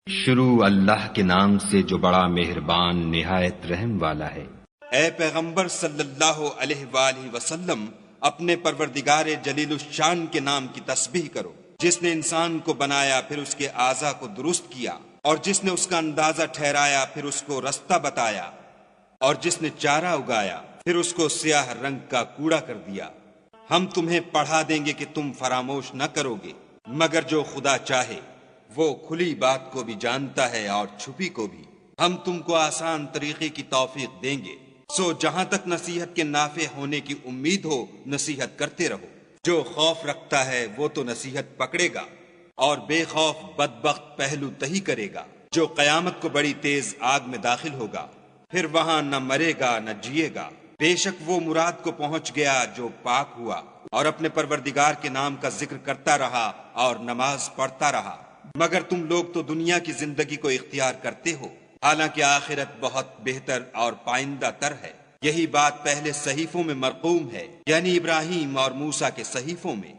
شروع اللہ کے نام سے جو بڑا مہربان نہایت رحم والا ہے۔ اے پیغمبر صلی اللہ علیہ وآلہ وسلم، اپنے پروردگار جلیل الشان کے نام کی تسبیح کرو، جس نے انسان کو بنایا پھر اس کے اعضاء کو درست کیا، اور جس نے اس کا اندازہ ٹھہرایا پھر اس کو رستہ بتایا، اور جس نے چارہ اگایا پھر اس کو سیاہ رنگ کا کوڑا کر دیا۔ ہم تمہیں پڑھا دیں گے کہ تم فراموش نہ کرو گے، مگر جو خدا چاہے، وہ کھلی بات کو بھی جانتا ہے اور چھپی کو بھی۔ ہم تم کو آسان طریقے کی توفیق دیں گے، سو جہاں تک نصیحت کے نافع ہونے کی امید ہو نصیحت کرتے رہو۔ جو خوف رکھتا ہے وہ تو نصیحت پکڑے گا، اور بے خوف بدبخت پہلو تہی کرے گا، جو قیامت کو بڑی تیز آگ میں داخل ہوگا، پھر وہاں نہ مرے گا نہ جیے گا۔ بے شک وہ مراد کو پہنچ گیا جو پاک ہوا، اور اپنے پروردگار کے نام کا ذکر کرتا رہا اور نماز پڑھتا رہا۔ مگر تم لوگ تو دنیا کی زندگی کو اختیار کرتے ہو، حالانکہ آخرت بہت بہتر اور پائندہ تر ہے۔ یہی بات پہلے صحیفوں میں مرقوم ہے، یعنی ابراہیم اور موسیٰ کے صحیفوں میں۔